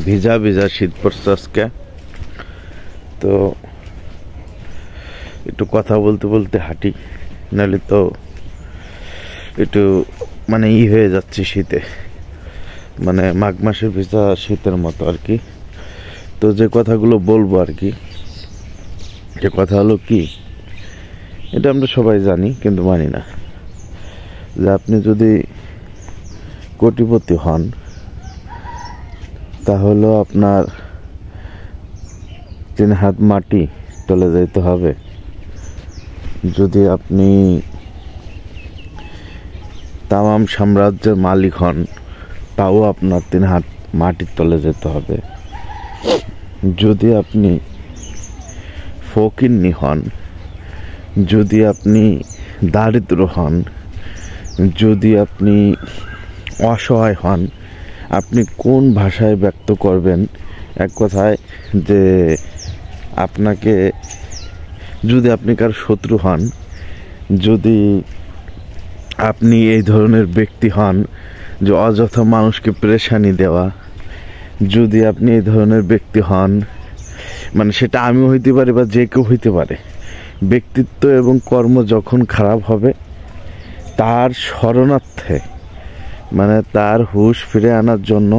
ভিজা ভিজা শীত পড়ছে আজকে। তো একটু কথা বলতে বলতে হাঁটি, নাহলে তো একটু মানে হয়ে যাচ্ছে শীতে, মানে মাঘ মাসের ভিজা শীতের মতো আর কি। তো যে কথাগুলো বলবো আর কি, যে কথা হলো কি, এটা আমরা সবাই জানি কিন্তু মানি না, যে আপনি যদি কোটিপতি হন তাহলে আপনার 3 হাত মাটি চলে যেতে হবে। যদি আপনি তামাম সাম্রাজ্যের মালিক হন তাও আপনার 3 হাত মাটির তলে যেতে হবে। যদি আপনি ফকিন্নি হন, যদি আপনি দারিদ্র হন, যদি আপনি অসহায় হন, আপনি কোন ভাষায় ব্যক্ত করবেন? এক কথায় যে আপনাকে, যদি আপনি কার শত্রু হন, যদি আপনি এই ধরনের ব্যক্তি হন যে অযথা মানুষকে পেরেশানি দেওয়া, যদি আপনি এই ধরনের ব্যক্তি হন, মানে সেটা আমিও হইতে পারি বা যে কেউ হইতে পারে, ব্যক্তিত্ব এবং কর্ম যখন খারাপ হবে তার শরণার্থে, মানে তার হুঁশ ফিরে আনার জন্য,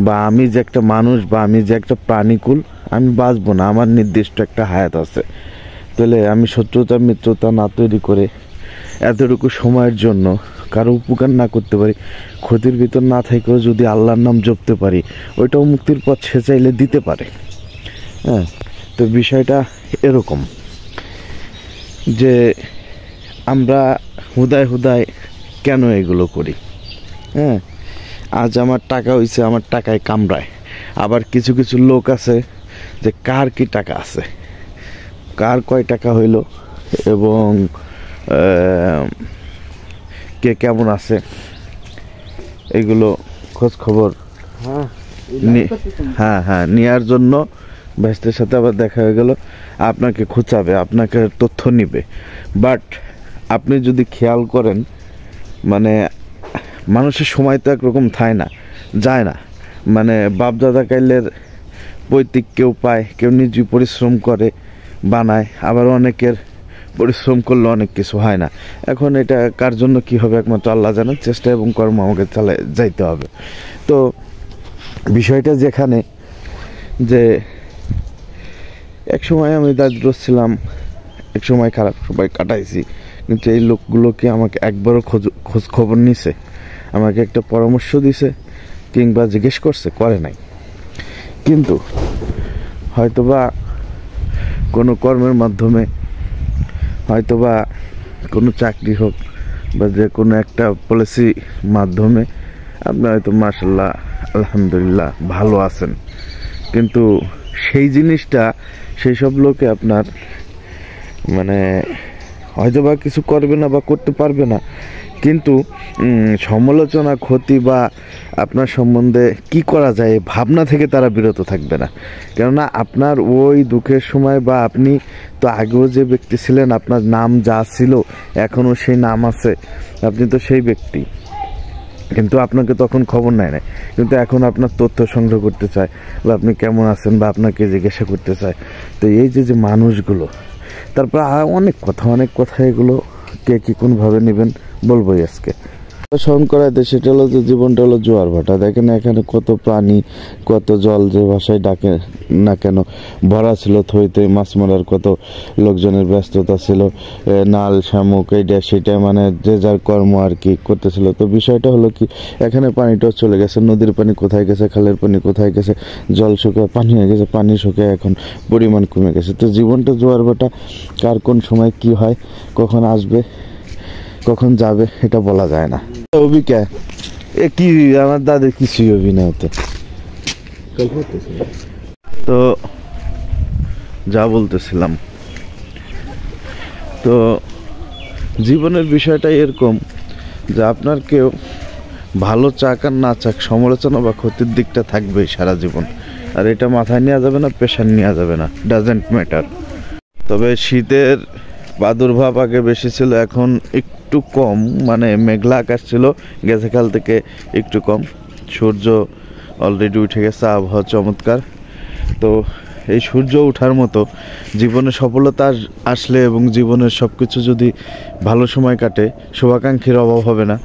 বা আমি যে একটা মানুষ বা আমি যে একটা প্রাণীকুল, আমি বাঁচবো না, আমার নির্দিষ্ট একটা হায়াত আছে, তাহলে আমি শত্রুতা মিত্রতা না তৈরি করে এতটুকু সময়ের জন্য কারো উপকার না করতে পারি, ক্ষতির ভিতর না থেকেও যদি আল্লাহর নাম জপতে পারি, ওইটাও মুক্তির পথ সে চাইলে দিতে পারে। হ্যাঁ, তো বিষয়টা এরকম যে আমরা হুদায় হুদায় কেন এগুলো করি? হ্যাঁ, আজ আমার টাকা হইছে, আমার টাকায় কামড়ায়। আবার কিছু কিছু লোক আছে যে কার কি টাকা আছে, কার কয় টাকা হইল এবং কে কেমন আছে, এগুলো খোঁজ খবর হ্যাঁ নেওয়ার জন্য ব্যস্তের সাথে আবার দেখা হয়ে গেল, আপনাকে খুঁচাবে, আপনাকে তথ্য নিবে। বাট আপনি যদি খেয়াল করেন, মানে মানুষের সময় তো একরকম যায় না, মানে বাপদাদা কাইলের পৈতৃক কেউ পায়, কেউ নিজে পরিশ্রম করে বানায়, আবার অনেকের পরিশ্রম করলে অনেক কিছু হয় না। এখন এটা কার জন্য কি হবে একমাত্র আল্লাহ জানেন, চেষ্টা এবং কর্ম আমাকে চালিয়ে যাইতে হবে। তো বিষয়টা যেখানে, যে এক সময় আমি দারিদ্র ছিলাম, এক সময় খারাপ সময় কাটাইছি, কিন্তু এই লোকগুলোকে আমাকে একবারও খোঁজ খবর নিছে, আমাকে একটা পরামর্শ দিছে কিংবা জিজ্ঞেস করছে? করে নাই। কিন্তু হয়তোবা কোনো কর্মের মাধ্যমে, হয়তোবা কোনো চাকরি হোক বা যে কোনো একটা পলিসি মাধ্যমে আপনি হয়তো মাশাআল্লাহ আলহামদুলিল্লাহ ভালো আছেন, কিন্তু সেই জিনিসটা সেই সব লোকে আপনার মানে হয়তোবা কিছু করবে না বা করতে পারবে না, কিন্তু সমালোচনা, ক্ষতি বা আপনার সম্বন্ধে কি করা যায় এই ভাবনা থেকে তারা বিরত থাকবে না। কেননা আপনার ওই দুঃখের সময়, বা আপনি তো আগেও যে ব্যক্তি ছিলেন, আপনার নাম যা ছিল এখনও সেই নাম আছে, আপনি তো সেই ব্যক্তি, কিন্তু আপনাকে তখন খবর নেয় না, কিন্তু এখন আপনার তথ্য সংগ্রহ করতে চায় বা আপনি কেমন আছেন বা আপনাকে জিজ্ঞাসা করতে চায়। তো এই যে মানুষগুলো, তারপর অনেক কথা, এগুলো কে কি কোনভাবে নেবেন বলবোই আজকে। স্মরণ করাই দেয়, সেটা হলো যে জীবনটা হলো জোয়ার ভাটা। দেখেন এখানে কত প্রাণী, কত জল যে ভাষায় ডাকে না কেন ভরা ছিল, থই থই মাছ মারার কত লোকজনের ব্যস্ততা ছিল, নাল শামুক এইটা সেটা, মানে যে যার কর্ম আর কি করতেছিল। তো বিষয়টা হলো কি, এখানে পানিটাও চলে গেছে, নদীর পানি কোথায় গেছে, খালের পানি কোথায় গেছে, জল শুকায় পানি হয়ে গেছে, পানি শুকায় এখন পরিমাণ কমে গেছে। তো জীবনটা জোয়ার ভাটা, কার কোন সময় কি হয়, কখন আসবে কখন যাবে এটা বলা যায় না। অভিকা এ কি, আমার দাদের কিছুই অভিনয় হতো। তো যা বলতেছিলাম, তো জীবনের বিষয়টা এরকম যে আপনার কেউ ভালো চাক আর না চাক, সমালোচনা বা ক্ষতির দিকটা থাকবেই সারা জীবন, আর এটা মাথায় নেওয়া যাবে না, প্রেশার নেওয়া যাবে না, ডাজেন্ট ম্যাটার। তবে শীতের প্রাদুর্ভাব আগে বেশি ছিল, এখন একটু কম, মানে মেঘলা আকাশ ছিল, গেছে কাল থেকে একটু কম, সূর্য অলরেডি উঠে গেছে, আবহাওয়া চমৎকার। তো এই সূর্য ওঠার মতো জীবনে সফলতা আসলে এবং জীবনের সব কিছু যদি ভালো সময় কাটে, শুভাকাঙ্ক্ষীর অভাব হবে না।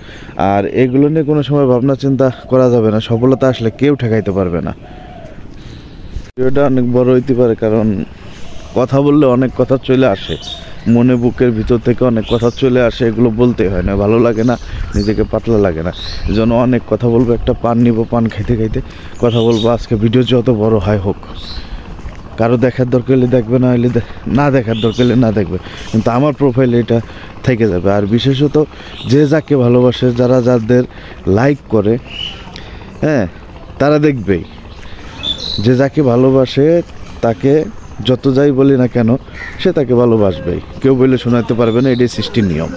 আর এগুলো নিয়ে কোনো সময় ভাবনা চিন্তা করা যাবে না, সফলতা আসলে কেউ ঠেকাইতে পারবে না। ভিডিওটা অনেক বড় হইতে পারে, কারণ কথা বললে অনেক কথা চলে আসে, মনে বুকের ভিতর থেকে অনেক কথা চলে আসে, এগুলো বলতে হয় না, ভালো লাগে না, নিজেকে পাতলা লাগে না, এই জন্য অনেক কথা বলবো। একটা পান নিব, পান খাইতে খাইতে কথা বলবো। আজকে ভিডিও যত বড় হয় হোক, কারো দেখার দরকার হলে দেখবে, না হলে না দেখার দরকার হলে না দেখবে, কিন্তু আমার প্রোফাইলে এটা থেকে যাবে। আর বিশেষত যে যাকে ভালোবাসে, যারা যাদের লাইক করে, হ্যাঁ, তারা দেখবেই। যে যাকে ভালোবাসে তাকে যত যাই বলি না কেন, সে তাকে ভালোবাসবেই, কেউ বলে শোনাতে পারবে না, এটাই সৃষ্টির নিয়ম।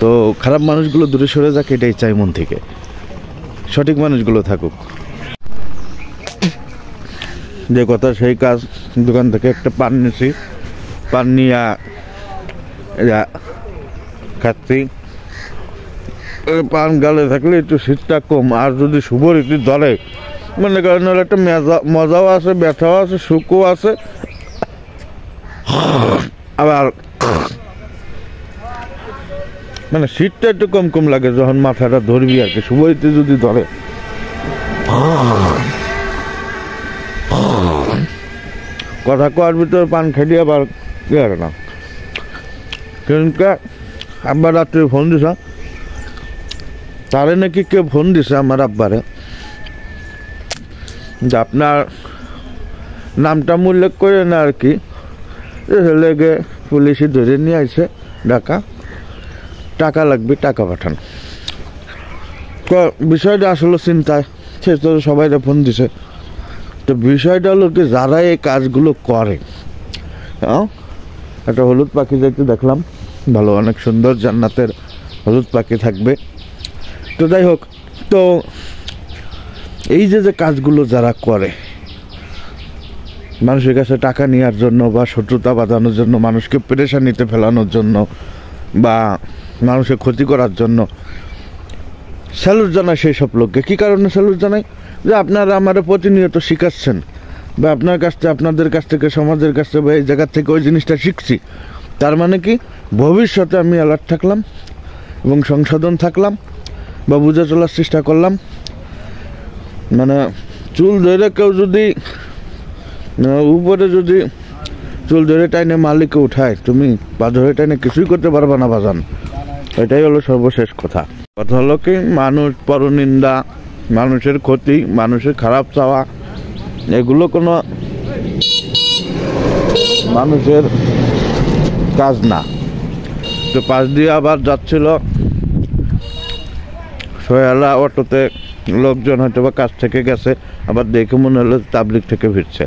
তো খারাপ মানুষগুলো দূরে সরে যাক, এটাই চাই মন থেকে, সঠিক মানুষগুলো থাকুক। যে কথা সেই কাজ। দোকান থেকে একটা পান নিয়েছি, পান নিয়ে খাচ্ছি। পান গালে থাকলে একটু শীতটা কম, আর যদি শুভ রীতি ধরে মনে করেন একটা মজাও আছে, ব্যথাও আছে, সুখও আছে, আবার মানে শীতটা একটু কম কম লাগে যখন মাথাটা ধরবি আর কি, শুভ রীতি যদি ধরে। কথা কোয়ার ভিতরে পান খেলি আবার কি আর না, কিন্তু আব্বা রাত্রে ফোন দিছ, তারে নাকি কেউ ফোন দিছে আমার আব্বারে, যে আপনার নামটা উল্লেখ করে না আর কি, লেগে পুলিশে ধরে নিয়ে আসছে ঢাকা, টাকা লাগবে, টাকা পাঠান। তো বিষয়টা আসলে চিন্তায়, সে তো সবাই ফোন দিছে। তো বিষয়টা হলো কি, যারা এই কাজগুলো করে, একটা হলুদ পাখি যাইতে দেখলাম, ভালো, অনেক সুন্দর জান্নাতের হলুদ পাখি থাকবে। তো যাই হোক, তো এই যে কাজগুলো যারা করে মানুষের কাছে টাকা নেওয়ার জন্য বা শত্রুতা বাঁধানোর জন্য, মানুষকে পেরেশানিতে ফেলানোর জন্য বা মানুষের ক্ষতি করার জন্য, স্যালুট জানাই সেই সব লোককে। কী কারণে স্যালুট জানাই? যে আপনারা আমার প্রতিনিয়ত শিখাচ্ছেন, বা আপনার কাছ থেকে, আপনাদের কাছ থেকে, সমাজের কাছ থেকে, বা এই জায়গার থেকে ওই জিনিসটা শিখছি। তার মানে কি, ভবিষ্যতে আমি অ্যালার্ট থাকলাম এবং সংশোধন থাকলাম বা বুঝে চলার চেষ্টা করলাম। মানে চুল ধরে কেউ যদি উপরে যদি চুল ধরে টাইনে মালিককে উঠায়, তুমি পা ধরে টাইনে কিছুই করতে পারবা না বাজান। এটাই হলো সর্বশেষ কথা। কথা হলো কি, মানুষ পরনিন্দা, মানুষের ক্ষতি, মানুষের খারাপ চাওয়া, এগুলো কোনো মানুষের কাজ না। তো পাশ দিয়ে আবার যাচ্ছিল সোহেলা অটোতে, লোকজন হয়তো বা কাজ থেকে গেছে, আবার দেখে মনে হলো তাবলিগ থেকে ফিরছে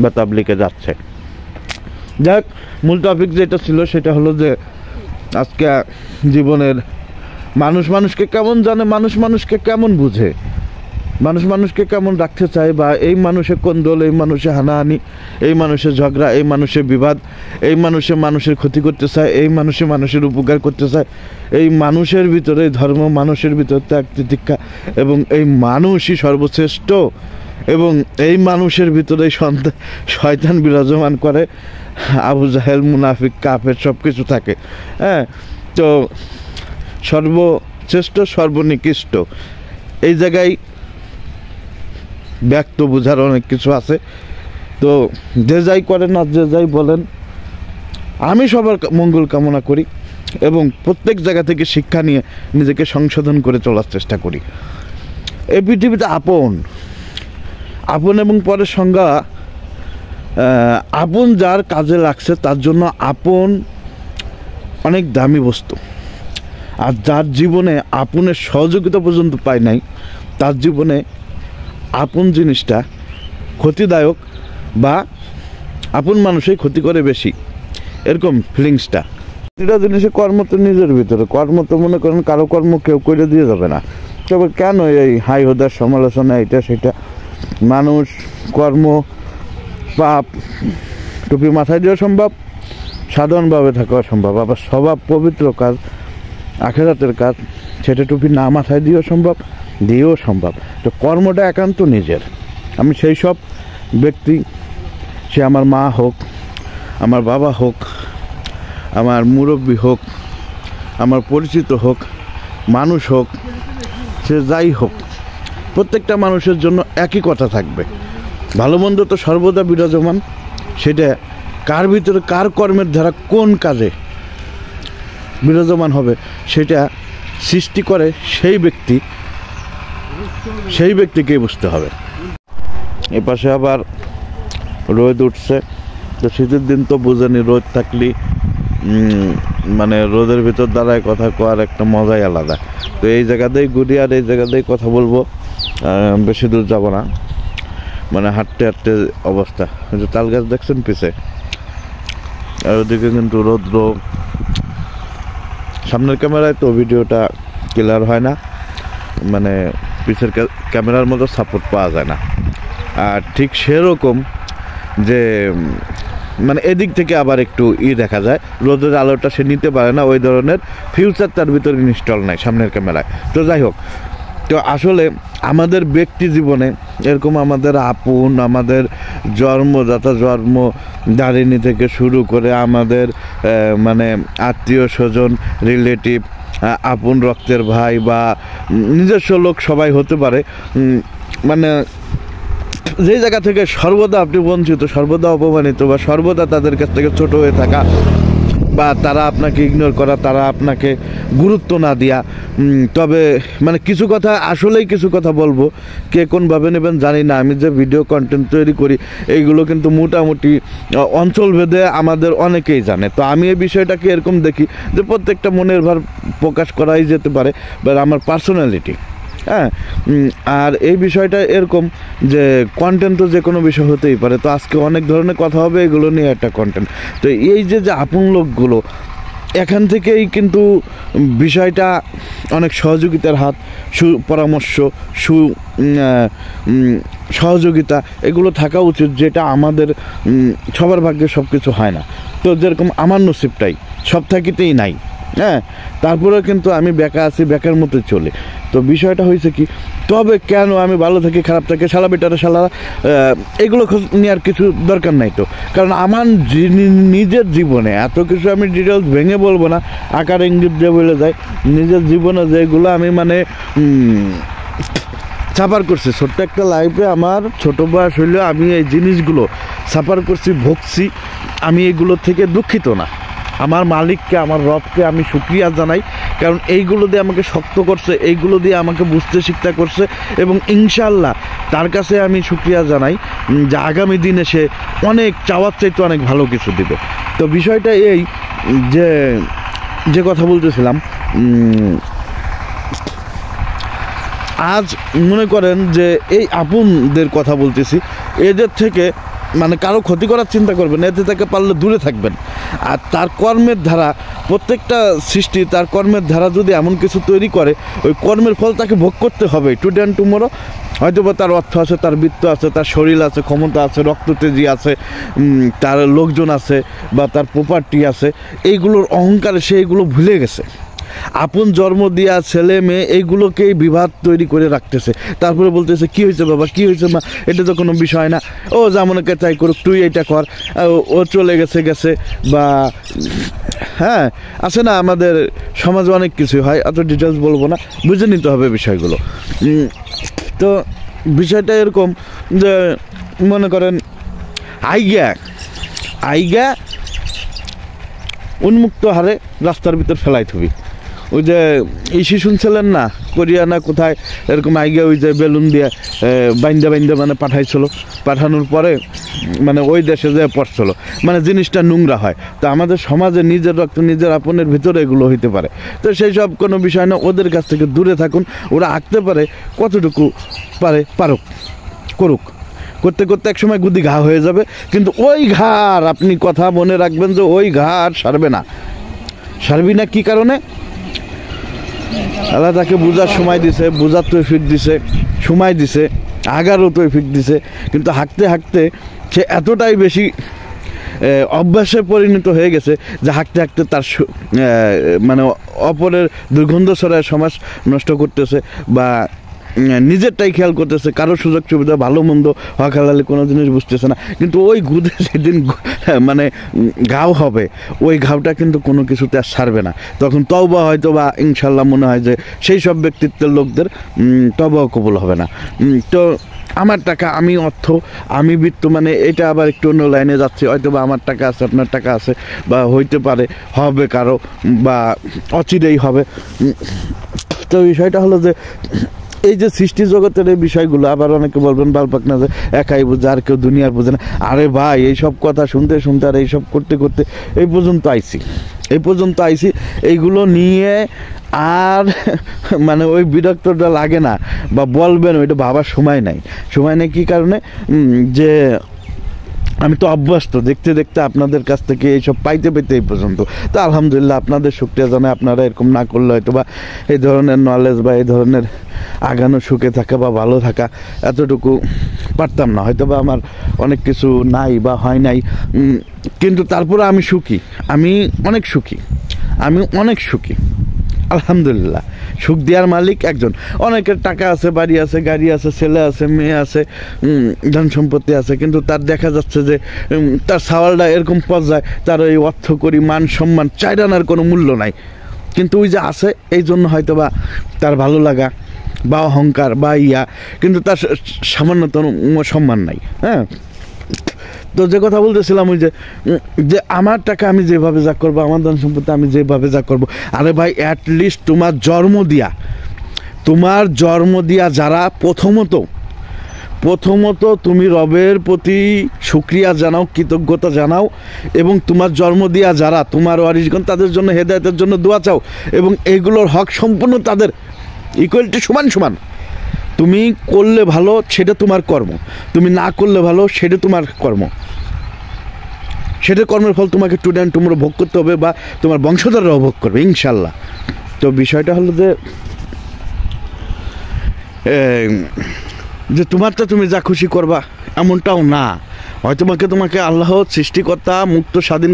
বা তাবলিগে যাচ্ছে। যাক, মূল টপিক যেটা ছিল সেটা হলো যে আজকে জীবনের মানুষ মানুষকে কেমন জানে, মানুষ মানুষকে কেমন বুঝে, মানুষ মানুষকে কেমন রাখতে চায়, বা এই মানুষের কোন্দল, এই মানুষের হানাহানি, এই মানুষের ঝগড়া, এই মানুষের বিবাদ, এই মানুষের ক্ষতি করতে চায়, এই মানুষের উপকার করতে চায়, এই মানুষের ভিতরে ধর্ম, মানুষের ভিতরে ত্যাগ তিতিক্ষা, এবং এই মানুষই সর্বশ্রেষ্ঠ, এবং এই মানুষের ভিতরে শয়তান বিরাজমান করে, আবু জাহেল, মুনাফিক, কাফের সব কিছু থাকে। হ্যাঁ, তো সর্বশ্রেষ্ঠ, সর্বনিকৃষ্ট, এই জায়গায় ব্যক্ত বোঝার অনেক কিছু আছে। তো যে যাই করেন আর যে যাই বলেন, আমি সবার মঙ্গল কামনা করি এবং প্রত্যেক জায়গা থেকে শিক্ষা নিয়ে নিজেকে সংশোধন করে চলার চেষ্টা করি। এই পৃথিবীতে আপন এবং পরের সংজ্ঞা, আপন যার কাজে লাগছে তার জন্য আপন অনেক দামি বস্তু, আর যার জীবনে আপনের সহযোগিতা পর্যন্ত পায় নাই, তার জীবনে আপন জিনিসটা ক্ষতিদায়ক, বা আপন মানুষই ক্ষতি করে বেশি, এরকম ফিলিংসটা। প্রতিটা জিনিসের কর্ম তো নিজের ভিতরে, কর্ম তো মনে করেন কারো কর্ম কেউ করে দিয়ে যাবে না। তবে কেন এই হাই হোদার সমালোচনা, এটা সেটা, মানুষ কর্ম পাপ টুপি মাথায় দেওয়া সম্ভব, সাধারণভাবে থাকা সম্ভব, আবার স্বভাব পবিত্র কাজ, আখেরাতের কাজ, সেটা টুপি না মাথায় দেওয়া সম্ভব, দিয়েও সম্ভব। তো কর্মটা একান্ত নিজের। আমি সেই সব ব্যক্তি, সে আমার মা হোক, আমার বাবা হোক, আমার মুরব্বী হোক, আমার পরিচিত হোক, মানুষ হোক, সে যাই হোক, প্রত্যেকটা মানুষের জন্য একই কথা থাকবে। ভালো মন্দ তো সর্বদা বিরাজমান, সেটা কার ভিতরে কার কর্মের ধারা কোন কাজে বিরাজমান হবে সেটা সৃষ্টি করে সেই ব্যক্তিকেই বুঝতে হবে। এ পাশে আবার রোদ উঠছে, তো শীতের দিন তো বুঝেনি, রোদ থাকলে মানে রোদের ভিতর দাঁড়ায় কথা কোয়ার একটা মজাই আলাদা। তো এই জায়গাতেই ঘুরি আর এই জায়গাতেই কথা বলবো, বেশি দূর যাব না, মানে হাঁটতে হাঁটতে অবস্থা। কিন্তু তাল গাছ দেখছেন পিছে, আর ওদিকে কিন্তু রৌদ্র। সামনের ক্যামেরায় তো ভিডিওটা ক্লিয়ার হয় না, মানে পিছের ক্যামেরার মতো সাপোর্ট পাওয়া যায় না। আর ঠিক সেরকম যে মানে এদিক থেকে আবার একটু দেখা যায়, রোদের আলোটা সে নিতে পারে না, ওই ধরনের ফিউচার তার ভিতরে ইনস্টল নাই সামনের ক্যামেরায়। তো যাই হোক, তো আসলে আমাদের ব্যক্তি জীবনে এরকম আমাদের আপন, আমাদের জন্মদারিণী থেকে শুরু করে আমাদের মানে আত্মীয় স্বজন, রিলেটিভ, আপন রক্তের ভাই বা নিজস্ব লোক সবাই হতে পারে, মানে যেই জায়গা থেকে সর্বদা আপনি বঞ্চিত, সর্বদা অপমানিত, বা সর্বদা তাদের কাছ থেকে ছোট হয়ে থাকা, বা তারা আপনাকে ইগনোর করা, তারা আপনাকে গুরুত্ব না দেওয়া। তবে মানে কিছু কথা, আসলেই কিছু কথা বলবো, কে কোনভাবে নেবেন জানি না। আমি যে ভিডিও কন্টেন্ট তৈরি করি এইগুলো কিন্তু মোটামুটি অঞ্চলভেদে আমাদের অনেকেই জানে। তো আমি এই বিষয়টাকে এরকম দেখি যে প্রত্যেকটা মনের ভার প্রকাশ করাই যেতে পারে, বা আমার পার্সোনালিটি, হ্যাঁ। আর এই বিষয়টা এরকম যে কন্টেন্ট তো যে কোনো বিষয় হতেই পারে। তো আজকে অনেক ধরনের কথা হবে, এগুলো নিয়ে একটা কন্টেন্ট। তো এই যে আপন লোকগুলো, এখান থেকেই কিন্তু বিষয়টা অনেক সহযোগিতার হাত, সুপরামর্শ, সহযোগিতা এগুলো থাকা উচিত, যেটা আমাদের সবার ভাগ্যে সব কিছু হয় না। তো যেরকম আমার নসিবটাই সব থাকিতেই নাই, হ্যাঁ। তারপরেও কিন্তু আমি বেকা আছি, বেকার মতো চলে। তো বিষয়টা হয়েছে কি, তবে কেন আমি ভালো থাকি খারাপ থাকি, শালা বেটারা শালা, এগুলো খোঁজ নেওয়ার কিছু দরকার নাই। তো কারণ আমার নিজের জীবনে এত কিছু আমি ডিটেলস ভেঙে বলবো না, আকার ইঙ্গিত দিয়ে বলে যায়। নিজের জীবনে যেগুলো আমি মানে সাফার করছি, ছোট্ট একটা লাইফে আমার ছোট বয়স হইলেও আমি এই জিনিসগুলো সাফার করছি, ভুগছি। আমি এগুলো থেকে দুঃখিত না। আমার মালিককে, আমার রবকে আমি শুকরিয়া জানাই, কারণ এইগুলো দিয়ে আমাকে শক্ত করছে, এইগুলো দিয়ে আমাকে বুঝতে শিখতে করছে। এবং ইনশাআল্লাহ তার কাছে আমি শুকরিয়া জানাই যে আগামী দিনে সে অনেক চাওয়ার চাইতে অনেক ভালো কিছু দিবে। তো বিষয়টা এই যে কথা বলতেছিলাম, আজ মনে করেন যে এই আপনদের কথা বলতেছি, এদের থেকে মানে কারো ক্ষতি করার চিন্তা করবেন, এতে থেকে পারলে দূরে থাকবেন। আর তার কর্মের ধারা, প্রত্যেকটা সৃষ্টি তার কর্মের ধারা যদি এমন কিছু তৈরি করে, ওই কর্মের ফল তাকে ভোগ করতে হবে টুডে অ্যান্ড টুমোরো। হয়তো বা তার অর্থ আছে, তার বৃত্ত আছে, তার শরীর আছে, ক্ষমতা আছে, রক্ততেজি আছে, তার লোকজন আছে, বা তার প্রপার্টি আছে, এইগুলোর অহংকারে সে এইগুলো ভুলে গেছে। আপন জন্ম দেওয়া ছেলে মেয়ে এইগুলোকেই বিবাদ তৈরি করে রাখতেছে। তারপরে বলতেছে কি হয়েছে বাবা, কি হয়েছে মা, এটা তো কোনো বিষয় না, ও যেমনকে তাই করুক, তুই এটা কর, ও চলে গেছে। বা হ্যাঁ, আছে না আমাদের সমাজে অনেক কিছু হয়, অত ডিটেলস বলবো না, বুঝে নিতে হবে বিষয়গুলো। তো বিষয়টা এরকম যে মনে করেন আইগা উন্মুক্ত হারে রাস্তার ভিতর ফেলাই থবি। ওই যে ইস্যু শুনছিলেন না, কোরিয়া না কোথায়, এরকম আইগে ওই যে বেলুন দিয়ে বাইন্দা মানে পাঠাইছিল, পাঠানোর পরে মানে ওই দেশে যে পড়ছিল, মানে জিনিসটা নোংরা হয়। তো আমাদের সমাজে নিজের রক্ত, নিজের আপনের ভিতরে এগুলো হইতে পারে। তো সেই সব কোনো বিষয় না, ওদের কাছ থেকে দূরে থাকুন। ওরা আঁকতে পারে কতটুকু করুক, করতে করতে একসময় গুদি ঘা হয়ে যাবে। কিন্তু ওই ঘাড়, আপনি কথা মনে রাখবেন যে ওই ঘাড় সারবি না। কি কারণে? আল্লাহ তাকে বোঝার সময় দিছে, বোঝার তৌফিক দিছে, সময় দিছে, আগারও তৌফিক দিছে। কিন্তু হাঁটতে সে এতটাই বেশি অভ্যাসে পরিণত হয়ে গেছে যে হাঁটতে তার মানে অপরের দুর্গন্ধ ছড়ায় সমাজ নষ্ট করতেছে, বা নিজেরটাই খেয়াল করতেছে, কারো সুযোগ সুবিধা ভালো মন্দ হক হালালি কোনো জিনিস বুঝতেছে না। কিন্তু ওই গুদে সেদিন মানে ঘাও হবে, ওই ঘাওটা কিন্তু কোনো কিছুতে আর সারবে না। তখন তওবা হয়তো বা ইনশাল্লাহ মনে হয় যে সেই সব ব্যক্তিত্বের লোকদের তওবাও কবুল হবে না। তো আমার টাকা, আমি অর্থ, আমি বিত্ত, মানে এটা আবার একটু অন্য লাইনে যাচ্ছে। হয়তো বা আমার টাকা আছে, আপনার টাকা আছে, বা হইতে পারে হবে কারো, বা অচিরেই হবে। তো বিষয়টা হলো যে এই যে সৃষ্টি জগতের এই বিষয়গুলো, আবার অনেকে বলবেন বালপাক না যে একাই বোঝে আর কেউ দুনিয়ার বোঝে না। আরে ভাই, এইসব কথা শুনতে শুনতে আর এইসব করতে করতে এই পর্যন্ত আইছি। এইগুলো নিয়ে আর মানে ওই বিরক্তটা লাগে না, বা বলবেন ওইটা ভাবার সময় নাই। কী কারণে? যে আমি তো অভ্যস্ত দেখতে দেখতে আপনাদের কাছ থেকে এইসব পাইতে এই পর্যন্ত। তো আলহামদুলিল্লাহ, আপনাদের শুকরিয়া জানাই। আপনারা এরকম না করলে হয়তো বা এই ধরনের নলেজ বা এই ধরনের আগানো, সুখে থাকা বা ভালো থাকা এতটুকু পারতাম না। হয়তো বা আমার অনেক কিছু নাই বা হয় নাই, কিন্তু তারপরে আমি অনেক সুখী আলহামদুলিল্লাহ। সুখ দেওয়ার মালিক একজন। অনেকের টাকা আছে, বাড়ি আছে, গাড়ি আছে, ছেলে আছে, মেয়ে আছে, ধন সম্পত্তি আছে, কিন্তু তার দেখা যাচ্ছে যে তার সাওয়ালটা এরকম পর্যায়ে, তার ওই অর্থ করি, মান সম্মান, চাইরানার কোনো মূল্য নাই। কিন্তু ওই যে আছে, এই জন্য হয়তো বা তার ভালো লাগা বা অহংকার বা কিন্তু তার সামান্যতম সম্মান নাই। হ্যাঁ, তো যে কথা বলতেছিলাম, ওই যে আমার টাকা আমি যেভাবে যা করবো, আমার ধন সম্পত্তি আমি যেভাবে যা করবো। আরে ভাই, অ্যাটলিস্ট তোমার জন্ম দিয়া যারা প্রথমত তুমি রবের প্রতি শুকরিয়া জানাও, কৃতজ্ঞতা জানাও, এবং তোমার জন্ম দিয়া যারা তোমার ওয়ারিসগণ, তাদের জন্য হেদায়েতের জন্য দোয়া চাও, এবং এইগুলোর হক সম্পূর্ণ তাদের ইকুয়ালিটি সমান। তুমি করলে ভালো, সেটা তোমার কর্ম। তুমি না করলে ভালো, সেটা তোমার কর্ম। সেটার কর্মের ফল তোমাকে তোমরা ভোগ করতে হবে, বা তোমার বংশধররাও ভোগ করবে ইনশাল্লাহ। তো বিষয়টা হলো যে তোমারটা তুমি যা খুশি করবা এমনটাও না। হয়তো তোমাকে আল্লাহ সৃষ্টিকর্তা মুক্ত স্বাধীন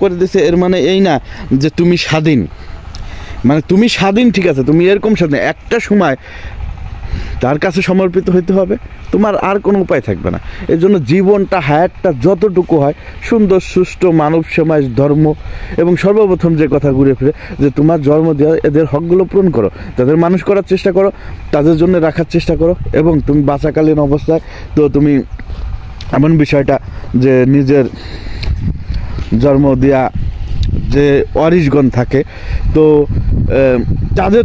করে দিছে। এর মানে এই না যে তুমি স্বাধীন, মানে তুমি স্বাধীন, ঠিক আছে, তুমি এরকম স্বাধীন। একটা সময় তার কাছে সমর্পিত হইতে হবে, তোমার আর কোনো উপায় থাকবে না। এই জন্য জীবনটা, হায়াতটা যতটুকু হয় সুন্দর, সুষ্ঠু, মানব সমাজ, ধর্ম, এবং সর্বপ্রথম যে কথা ঘুরে ফিরে যে তোমার জন্ম দেওয়া, এদের হকগুলো পূরণ করো, তাদের মানুষ করার চেষ্টা করো, তাদের জন্য রাখার চেষ্টা করো। এবং তুমি বাঁচাকালীন অবস্থায় তো তুমি এমন বিষয়টা যে নিজের জন্ম দেওয়া যে ওয়ারিসগণ থাকে, তো তাদের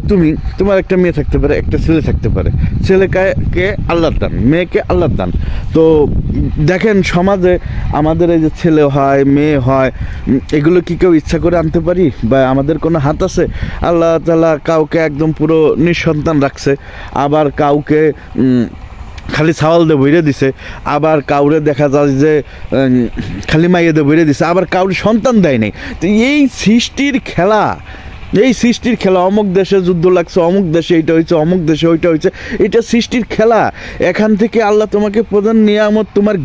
তোমার একটা মেয়ে থাকতে পারে, একটা ছেলে থাকতে পারে। ছেলেকে আল্লাহর দান, মেয়েকে আল্লাহর দান। তো দেখেন, সমাজে আমাদের এই যে ছেলে হয়, মেয়ে হয়, এগুলো কি কেউ ইচ্ছা করে আনতে পারি, বা আমাদের কোনো হাত আছে? আল্লাহ তাআলা কাউকে একদম পুরো নিঃসন্তান রাখছে, আবার কাউকে খালি ছাওয়াল দিয়ে বইরে দিছে, আবার কাউরে দেখা যায় যে খালি মাইয়ে দিয়ে বইরে দিছে, আবার কাউরে সন্তান দেয় নাই। তো এই সৃষ্টির খেলা, অমুক দেশে যুদ্ধ লাগছে, অমুক দেশে এইটা হয়েছে, অমুক দেশে ওইটা হয়েছে, এটা সৃষ্টির খেলা। এখান থেকে আল্লাহ তোমাকে প্রধান নিয়ামত তোমার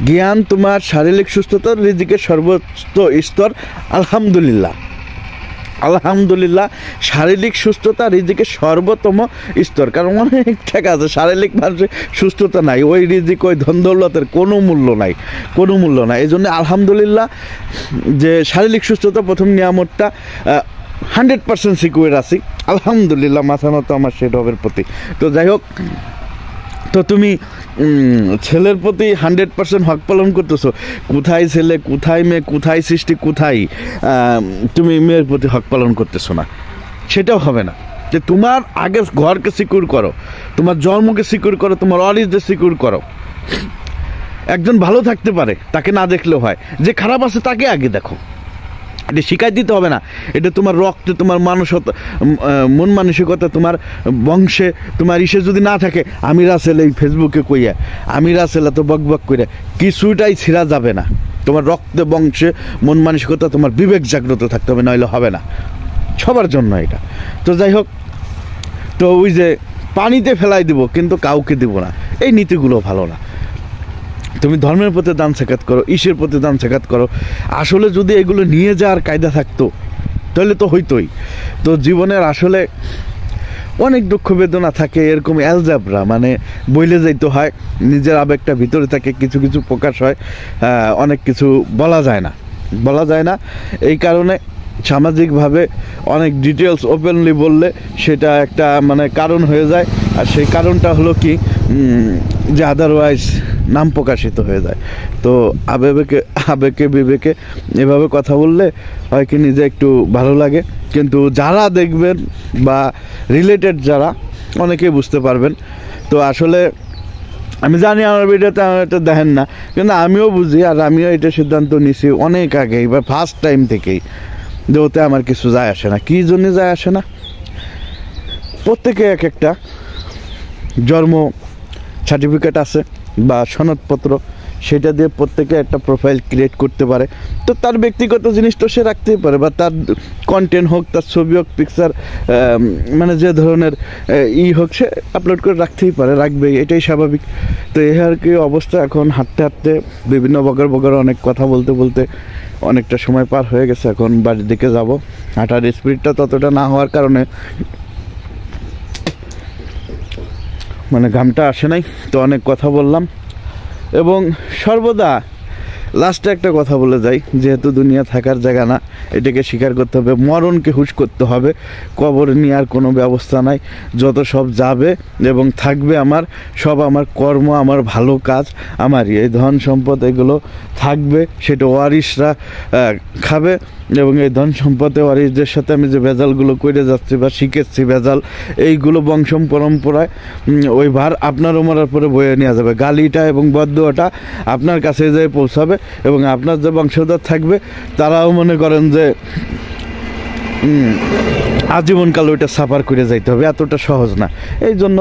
জ্ঞান, তোমার শারীরিক সুস্থতা, রিজিকের সর্বোচ্চ স্তর। আলহামদুলিল্লাহ, শারীরিক সুস্থতা রিজিকের সর্বোত্তম স্তর। কারণ অনেক টাকা আছে, শারীরিক মানুষের সুস্থতা নাই, ওই রিজিক, ওই ধন দৌলতের কোনো মূল্য নাই। এই জন্য আলহামদুলিল্লাহ যে শারীরিক সুস্থতা প্রথম নিয়ামতটা 100% সিকিউর আছি আলহামদুলিল্লাহ। মাথা নত আমার সে রবের প্রতি। তো যাই হোক, তো তুমি ছেলের প্রতি 100% হক পালন করতেছো। কোথায় ছেলে, কোথায় মেয়ে, কোথায় সৃষ্টি, কোথায় তুমি মেয়ের প্রতি হক পালন করতেছো না? সেটাও হবে না। যে তোমার আগে ঘরকে সিকিউর করো, তোমার জন্মকে সিকিউর করো, তোমার ওয়ারিসদের সিকিউর করো। একজন ভালো থাকতে পারে, তাকে না দেখলেও হয়। যে খারাপ আছে তাকে আগে দেখো। এটা শিখাই দিতে হবে না, এটা তোমার রক্তে, তোমার মন মানসিকতা, তোমার বংশে, তোমার ইসে যদি না থাকে। আমি রাসেল এই ফেসবুকে কইয়া, আমি রাসেল এত বকবক কইরা কিছুটাই ছিঁড়া যাবে না। তোমার রক্তে, বংশে, মন মানসিকতা, তোমার বিবেক জাগ্রত থাকতে হবে, নইলে হবে না সবার জন্য এটা। তো যাই হোক, তো ওই যে পানিতে ফেলাই দিব কিন্তু কাউকে দিব না, এই নীতিগুলো ভালো না। তুমি ধর্মের প্রতি দান সাকাত করো, ঈশের প্রতি দান সাকাত করো। আসলে যদি এগুলো নিয়ে যাওয়ার কায়দা থাকতো তাহলে তো হইতোই। তো জীবনের আসলে অনেক দুঃখ বেদনা থাকে, এরকম অ্যালজাবরা, মানে বইলে যাইতে হয়, নিজের আবেগটা ভিতরে থাকে, কিছু কিছু প্রকাশ হয়, অনেক কিছু বলা যায় না। এই কারণে সামাজিকভাবে অনেক ডিটেলস ওপেনলি বললে সেটা একটা মানে কারণ হয়ে যায়, আর সেই কারণটা হলো কি যে আদারওয়াইজ নাম প্রকাশিত হয়ে যায়। তো আবেগে বিবেকে এভাবে কথা বললে হয় কি নিজে একটু ভালো লাগে, কিন্তু যারা দেখবেন বা রিলেটেড যারা, অনেকেই বুঝতে পারবেন। তো আসলে আমি জানি আমার ভিডিওতে আমার এটা দেখেন না, কিন্তু আমিও বুঝি, আর আমিও এটা সিদ্ধান্ত নিছি অনেক আগেই বা ফার্স্ট টাইম থেকেই, যে ওতে আমার কিছু যায় আসে না। কী জন্যে যায় আসে না? প্রত্যেকে এক একটা জন্ম সার্টিফিকেট আছে বা সনদপত্র, সেটা দিয়ে প্রত্যেকে একটা প্রোফাইল ক্রিয়েট করতে পারে। তো তার ব্যক্তিগত জিনিস তো সে রাখতেই পারে, বা তার কন্টেন্ট হোক, তার ছবি হোক, পিকচার, মানে যে ধরনের হোক, সে আপলোড করে রাখতেই পারে, রাখবেই, এটাই স্বাভাবিক। তো এই আর কি অবস্থা। এখন হাঁটতে হাঁটতে বিভিন্ন বগর অনেক কথা বলতে বলতে অনেকটা সময় পার হয়ে গেছে, এখন বাড়ির দিকে যাব। হাঁটার স্পিডটা ততটা না হওয়ার কারণে মানে ঘামটা আসে নাই, তো অনেক কথা বললাম। এবং সর্বদা লাস্টে একটা কথা বলে যাই, যেহেতু দুনিয়া থাকার জায়গা না, এটাকে স্বীকার করতে হবে, মরণকে হুঁশ করতে হবে। কবর নিয়ে আর কোনো ব্যবস্থা নাই, যত সব যাবে এবং থাকবে আমার সব আমার কর্ম, আমার ভালো কাজ, আমার এই ধন সম্পদ এগুলো থাকবে, সেটা ওয়ারিশরা খাবে। এবং এই ধন সম্পদে ওয়ারিশদের সাথে আমি যে ভেজালগুলো করে যাচ্ছি বা শিখেছি ভেজাল, এইগুলো বংশ পরম্পরায় ওই ভার আপনারও মরার পরে বয়ে নেওয়া যাবে। গালিটা এবং বদদুয়াটা আপনার কাছে যেয়ে পৌঁছাবে, এবং আপনার যে বংশধর থাকবে তারাও মনে করেন যে আজীবনকাল ওইটা সাফার করে যাইতে হবে, এতটা সহজ না। এই জন্য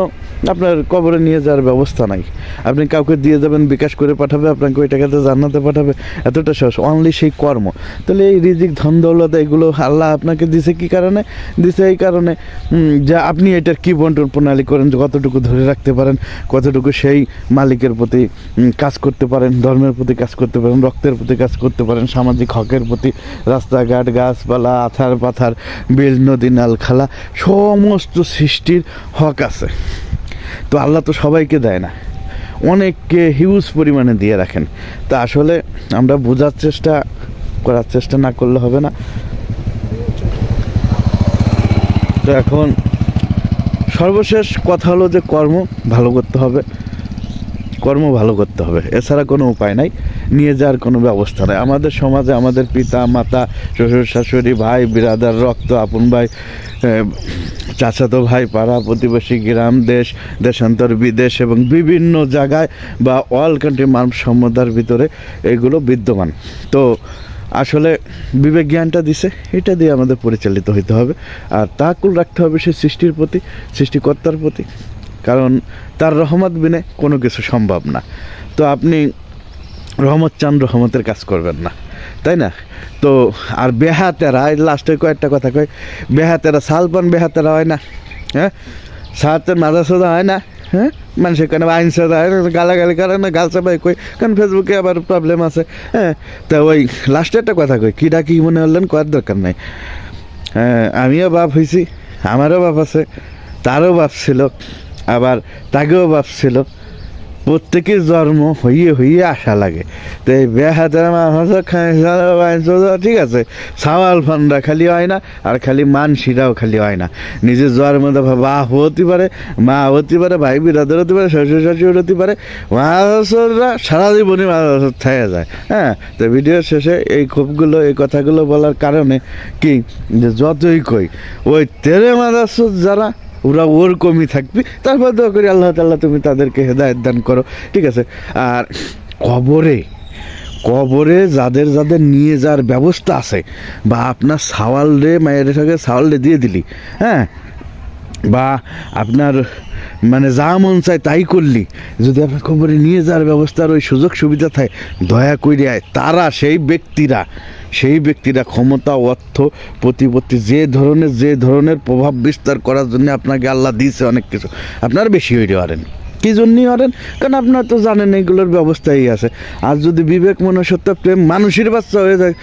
আপনার কবরে নিয়ে যাওয়ার ব্যবস্থা নাই, আপনি কাউকে দিয়ে যাবেন, বিকাশ করে পাঠাবে, আপনাকে ওই টাকাতে জান্নাতে পাঠাবে, এতটা সহজ। অনলি সেই কর্ম। তাহলে এই রিজিক, ধন দৌলত এগুলো আল্লাহ আপনাকে দিছে কি কারণে? দিছে এই কারণে যে আপনি এটার কী বন্টন প্রণালী করেন, যে কতটুকু ধরে রাখতে পারেন, কতটুকু সেই মালিকের প্রতি কাজ করতে পারেন, ধর্মের প্রতি কাজ করতে পারেন, রক্তের প্রতি কাজ করতে পারেন, সামাজিক হকের প্রতি, রাস্তাঘাট, গাছপালা, আথার পাথার, বিল, নদী, নাল, খালা, সমস্ত সৃষ্টির হক আছে। তো আল্লাহ তো সবাইকে দেয় না, অনেককে হিউজ পরিমাণে দিয়ে রাখেন। তা আসলে আমরা বোঝার চেষ্টা না করলে হবে না। তো এখন সর্বশেষ কথা হলো যে কর্ম ভালো করতে হবে, এছাড়া কোনো উপায় নাই, নিয়ে যাওয়ার কোনো ব্যবস্থা নাই। আমাদের সমাজে আমাদের পিতা মাতা, শ্বশুর শাশুড়ি, ভাই বিরাদার, রক্ত আপন ভাই, চাচাতো ভাই, পাড়া প্রতিবেশী, গ্রাম, দেশান্তর, বিদেশ এবং বিভিন্ন জায়গায় বা অল কান্ট্রি মানব সম্পদার ভিতরে এগুলো বিদ্যমান। তো আসলে বিবেক জ্ঞানটা দিছে, এটা দিয়ে আমাদের পরিচালিত হইতে হবে, আর তাকুল রাখতে হবে সে সৃষ্টির প্রতি, সৃষ্টিকর্তার প্রতি, কারণ তার রহমত বিনে কোনো কিছু সম্ভব না। তো আপনি রহমত চান, রহমতের কাজ করবেন না, তাই না? তো আর বেহাতেরা, লাস্টে কয়েকটা কথা কয়, বেহাতেরা সালপান বেহাতেরা হয় না, হ্যাঁ, সাহাতের মাজা সোজা হয় না, হ্যাঁ, মানুষের কেন আইন সাজা হয় না, গালাগালি করে না, গাল চাপাই কই, কারণ ফেসবুকে আবার প্রবলেম আছে, হ্যাঁ। তা ওই লাস্টে একটা কথা কই, কী ডাকি মনে হলেন, করার দরকার নাই। হ্যাঁ, আমিও বাপ হয়েছি, আমারও বাপ আছে, তারও বাপ ছিল, আবার তাকেও বাপ ছিল, প্রত্যেকের জন্ম হইয়ে আসা লাগে। তো এই বেহাতের ঠিক আছে, সাওয়াল ফান্ডা খালি হয় না, আর খালি মানসিরাও খালি হয় না। নিজের জন্ম বাপ হতে পারে, মা হতে পারে, ভাই বিরাদের হতে পারে, শ্বশুর শাশুড়ি হতে পারে, মাছরা সারা জীবনই মাছ থেকে যায়। হ্যাঁ, তো ভিডিওর শেষে এই ক্ষোভগুলো, এই কথাগুলো বলার কারণে কি, যে যতই কই ওই তেরে মাদাস যারা, ওরা ওরকমই থাকবি। তারপর দোয়া করি আল্লাহ তাআলা তুমি তাদেরকে হেদায়েত দান করো, ঠিক আছে। আর কবরে যাদের নিয়ে যাওয়ার ব্যবস্থা আছে, বা আপনার সাওয়াল রে, মায়ের সঙ্গে সাওয়াল রে দিয়ে দিলি, হ্যাঁ, বা আপনার মানে যা মন চায় তাই করলি, যদি আপনার কবরে নিয়ে যাওয়ার ব্যবস্থার ওই সুযোগ সুবিধা থাকে, দয়া করে তারা সেই ব্যক্তিরা ক্ষমতা, অর্থ, প্রতিপত্তি, যে ধরনের প্রভাব বিস্তার করার জন্য আপনাকে আল্লাহ দিয়েছে অনেক কিছু, আপনার বেশি হইতে পারেন। কী জন্যই হরেন? কারণ আপনার তো জানেন এইগুলোর ব্যবস্থাই আছে। আর যদি বিবেক, মনুষ্যত্ব, প্রেম, মানুষের বাচ্চা হয়ে যায়,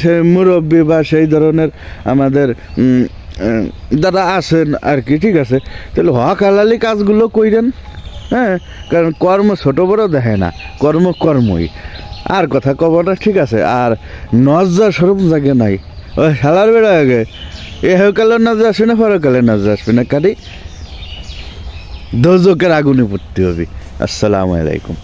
সে মুরব্বী বা সেই ধরনের আমাদের দাদা আসেন আর কি, ঠিক আছে, তাহলে হক হালালি কাজগুলো কইরেন, হ্যাঁ, কারণ কর্ম ছোট বড় দেখে না, কর্ম কর্মই, আর কথা কব না, ঠিক আছে। আর নজ্জা সরম জাগে নাই, ওই শালার বেড়া আগে এ হেকালের নজর আসবে না, পরকালের নজর আসবে না, কারি দোজকের আগুনে পড়তে হবে। আসসালামু আলাইকুম।